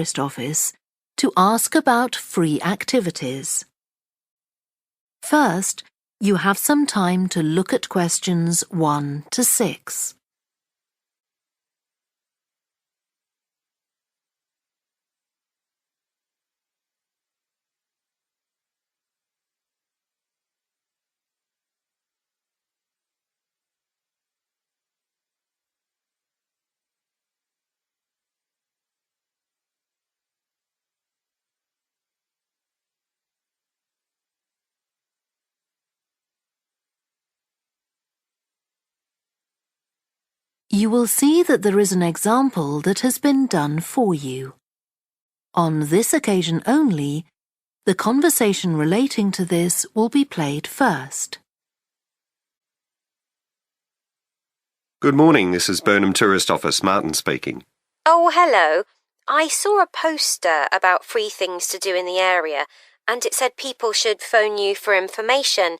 Tourist Office to ask about free activities. First, you have some time to look at questions 1 to 6. You will see that there is an example that has been done for you. On this occasion only, the conversation relating to this will be played first. Good morning, this is Burnham Tourist Office, Martin speaking. Oh, hello. I saw a poster about free things to do in the area, and it said people should phone you for information.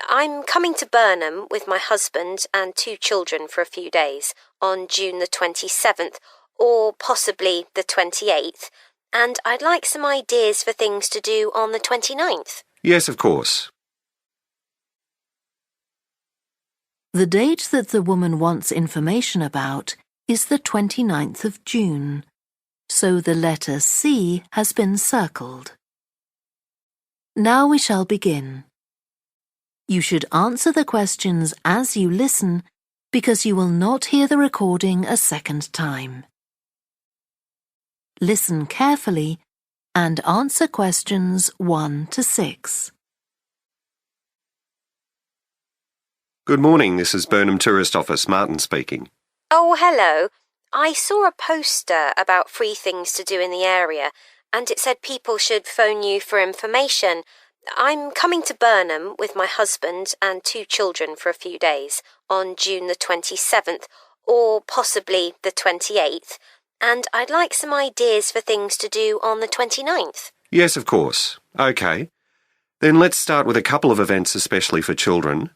I'm coming to Burnham with my husband and 2 children for a few days on June the 27th, or possibly the 28th, and I'd like some ideas for things to do on the 29th. Yes, of course. The date that the woman wants information about is the 29th of June, so the letter C has been circled. Now we shall begin. You should answer the questions as you listen because you will not hear the recording a second time. Listen carefully and answer questions 1 to 6. Good morning, this is Burnham Tourist Office, Martin speaking. Oh, hello. I saw a poster about free things to do in the area, and it said people should phone you for information. I'm coming to Burnham with my husband and 2 children for a few days on June the 27th, or possibly the 28th, and I'd like some ideas for things to do on the 29th. Yes, of course. OK. Then let's start with a couple of events especially for children.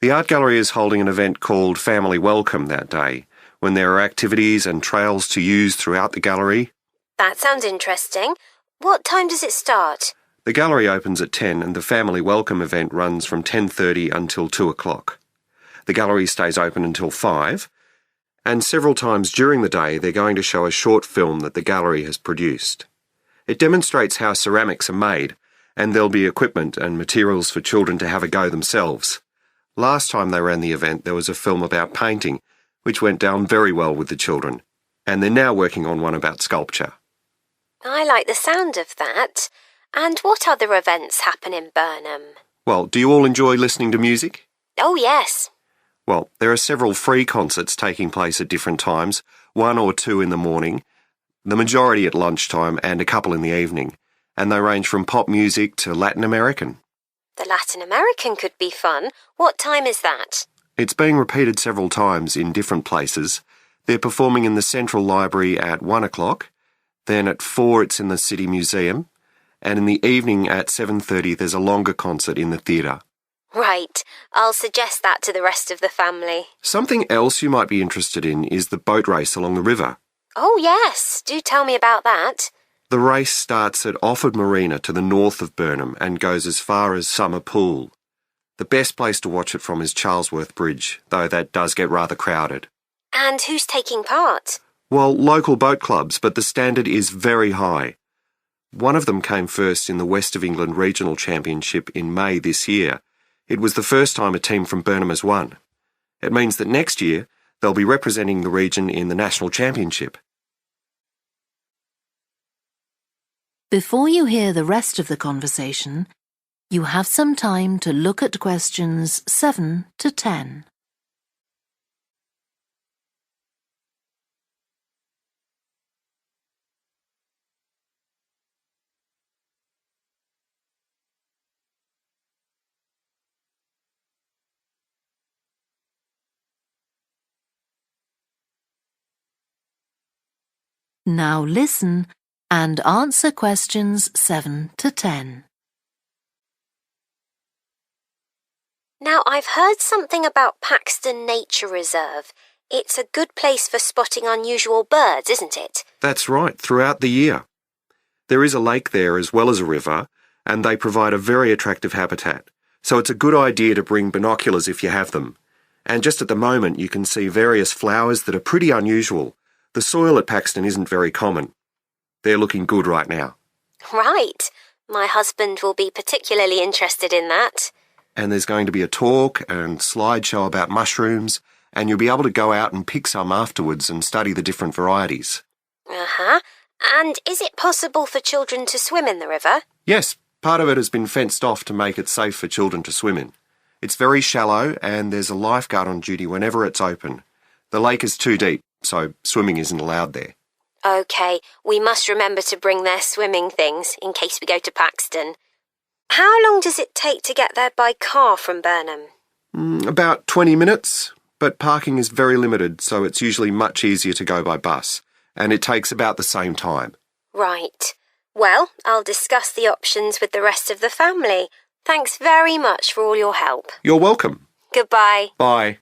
The art gallery is holding an event called Family Welcome that day, when there are activities and trails to use throughout the gallery. That sounds interesting. What time does it start? The gallery opens at 10 and the Family Welcome event runs from 10:30 until 2 o'clock. The gallery stays open until 5, and several times during the day they're going to show a short film that the gallery has produced. It demonstrates how ceramics are made, and there'll be equipment and materials for children to have a go themselves. Last time they ran the event there was a film about painting, which went down very well with the children, and they're now working on one about sculpture. I like the sound of that. And what other events happen in Burnham? Well, do you all enjoy listening to music? Oh, yes. Well, there are several free concerts taking place at different times, 1 or 2 in the morning, the majority at lunchtime and a couple in the evening, and they range from pop music to Latin American. The Latin American could be fun. What time is that? It's being repeated several times in different places. They're performing in the Central Library at 1 o'clock, then at 4 it's in the City Museum, and in the evening at 7:30 there's a longer concert in the theatre. Right. I'll suggest that to the rest of the family. Something else you might be interested in is the boat race along the river. Oh, yes. Do tell me about that. The race starts at Offord Marina to the north of Burnham and goes as far as Summer Pool. The best place to watch it from is Charlesworth Bridge, though that does get rather crowded. And who's taking part? Well, local boat clubs, but the standard is very high. One of them came first in the West of England Regional Championship in May this year. It was the first time a team from Burnham has won. It means that next year they'll be representing the region in the National Championship. Before you hear the rest of the conversation, you have some time to look at questions 7 to 10. Now listen and answer questions 7 to 10. Now, I've heard something about Paxton Nature Reserve. It's a good place for spotting unusual birds, isn't it? That's right, throughout the year. There is a lake there as well as a river, and they provide a very attractive habitat. So it's a good idea to bring binoculars if you have them. And just at the moment you can see various flowers that are pretty unusual. The soil at Paxton isn't very common. They're looking good right now. Right. My husband will be particularly interested in that. And there's going to be a talk and slideshow about mushrooms, and you'll be able to go out and pick some afterwards and study the different varieties. Uh-huh. And is it possible for children to swim in the river? Yes, part of it has been fenced off to make it safe for children to swim in. It's very shallow and there's a lifeguard on duty whenever it's open. The lake is too deep, so swimming isn't allowed there. OK, we must remember to bring their swimming things in case we go to Paxton. How long does it take to get there by car from Burnham? About 20 minutes, but parking is very limited, so it's usually much easier to go by bus, and it takes about the same time. Right. Well, I'll discuss the options with the rest of the family. Thanks very much for all your help. You're welcome. Goodbye. Bye.